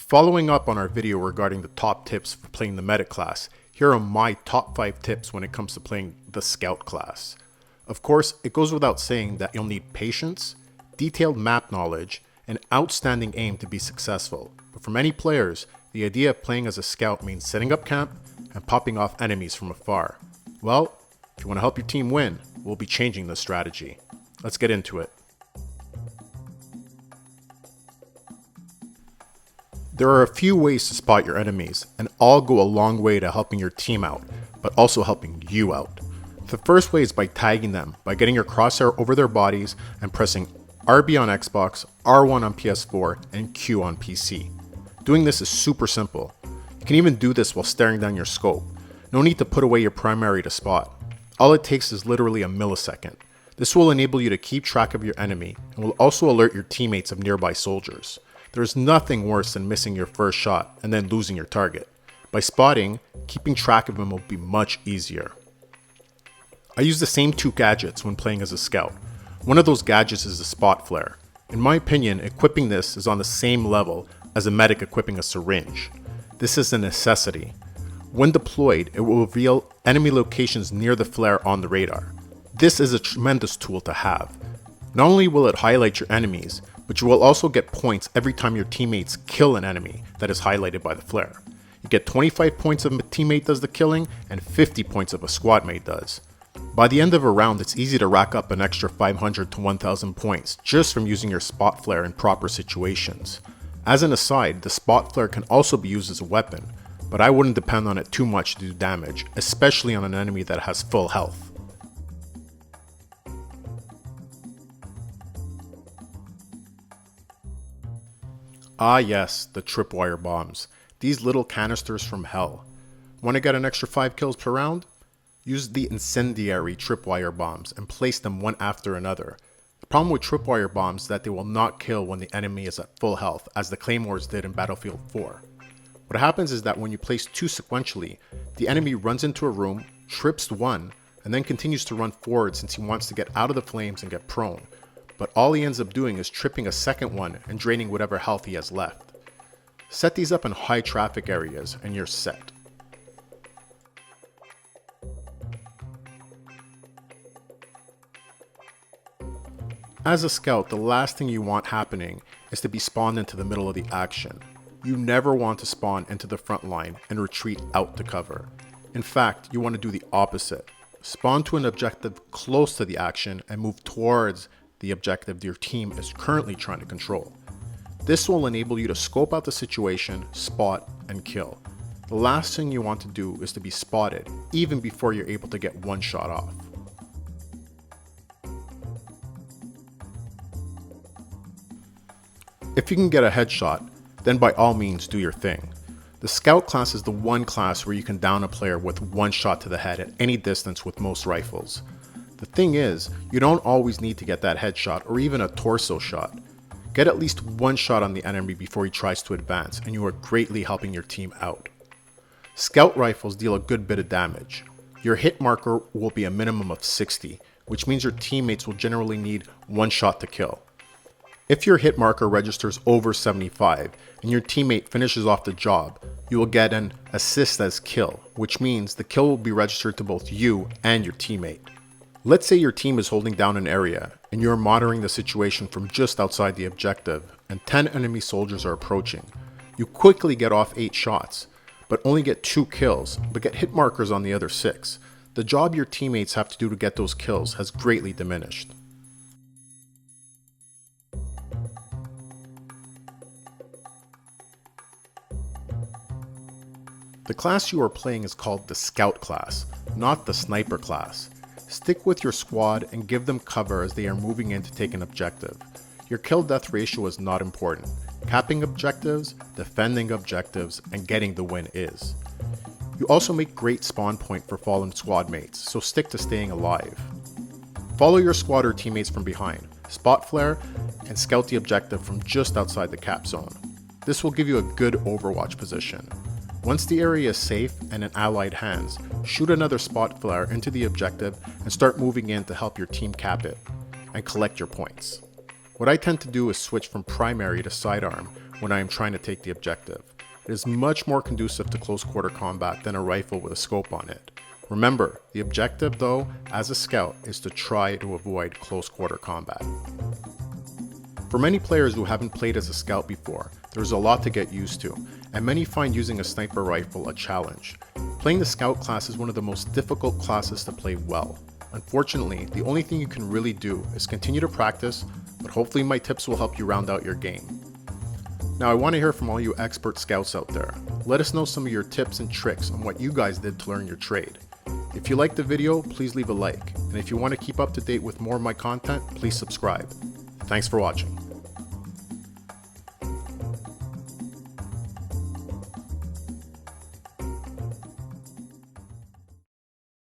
Following up on our video regarding the top tips for playing the medic class, here are my top 5 tips when it comes to playing the scout class. Of course, it goes without saying that you'll need patience, detailed map knowledge, and outstanding aim to be successful. But for many players, the idea of playing as a scout means setting up camp and popping off enemies from afar. Well, if you want to help your team win, we'll be changing this strategy. Let's get into it. There are a few ways to spot your enemies, and all go a long way to helping your team out, but also helping you out. The first way is by tagging them, by getting your crosshair over their bodies and pressing RB on Xbox, R1 on PS4, and Q on PC. Doing this is super simple. You can even do this while staring down your scope. No need to put away your primary to spot. All it takes is literally a millisecond. This will enable you to keep track of your enemy and will also alert your teammates of nearby soldiers. There's nothing worse than missing your first shot and then losing your target. By spotting, keeping track of them will be much easier. I use the same 2 gadgets when playing as a scout. One of those gadgets is the spot flare. In my opinion, equipping this is on the same level as a medic equipping a syringe. This is a necessity. When deployed, it will reveal enemy locations near the flare on the radar. This is a tremendous tool to have. Not only will it highlight your enemies, but you will also get points every time your teammates kill an enemy that is highlighted by the flare. You get 25 points if a teammate does the killing and 50 points if a squad mate does. By the end of a round, it's easy to rack up an extra 500 to 1000 points just from using your spot flare in proper situations. As an aside, the spot flare can also be used as a weapon, but I wouldn't depend on it too much to do damage, especially on an enemy that has full health. Ah yes, the Tripwire Bombs. These little canisters from hell. Want to get an extra 5 kills per round? Use the incendiary Tripwire Bombs and place them one after another. The problem with Tripwire Bombs is that they will not kill when the enemy is at full health, as the Claymores did in Battlefield 4. What happens is that when you place 2 sequentially, the enemy runs into a room, trips 1, and then continues to run forward since he wants to get out of the flames and get prone. But all he ends up doing is tripping a second one and draining whatever health he has left. Set these up in high traffic areas and you're set. As a scout, the last thing you want happening is to be spawned into the middle of the action. You never want to spawn into the front line and retreat out to cover. In fact, you want to do the opposite. Spawn to an objective close to the action and move towards the objective your team is currently trying to control. This will enable you to scope out the situation, spot, and kill. The last thing you want to do is to be spotted, even before you're able to get one shot off. If you can get a headshot, then by all means do your thing. The scout class is the one class where you can down a player with one shot to the head at any distance with most rifles. The thing is, you don't always need to get that headshot or even a torso shot. Get at least one shot on the enemy before he tries to advance, and you are greatly helping your team out. Scout rifles deal a good bit of damage. Your hit marker will be a minimum of 60, which means your teammates will generally need one shot to kill. If your hit marker registers over 75 and your teammate finishes off the job, you will get an assist as kill, which means the kill will be registered to both you and your teammate. Let's say your team is holding down an area and you're monitoring the situation from just outside the objective and 10 enemy soldiers are approaching. You quickly get off 8 shots, but only get 2 kills, but get hit markers on the other 6. The job your teammates have to do to get those kills has greatly diminished. The class you are playing is called the Scout class, not the Sniper class. Stick with your squad and give them cover as they are moving in to take an objective. Your kill-death ratio is not important. Capping objectives, defending objectives, and getting the win is. You also make great spawn point for fallen squad mates, so stick to staying alive. Follow your squad or teammates from behind, spot flare, and scout the objective from just outside the cap zone. This will give you a good overwatch position. Once the area is safe and in allied hands, shoot another spot flare into the objective and start moving in to help your team cap it and collect your points. What I tend to do is switch from primary to sidearm, when I am trying to take the objective. It is much more conducive to close quarter combat than a rifle with a scope on it. Remember, the objective though, as a scout, is to try to avoid close quarter combat. For many players who haven't played as a scout before, there is a lot to get used to, and many find using a sniper rifle a challenge. Playing the scout class is one of the most difficult classes to play well. Unfortunately, the only thing you can really do is continue to practice, but hopefully my tips will help you round out your game. Now I want to hear from all you expert scouts out there. Let us know some of your tips and tricks on what you guys did to learn your trade. If you liked the video, please leave a like, and if you want to keep up to date with more of my content, please subscribe. Thanks for watching.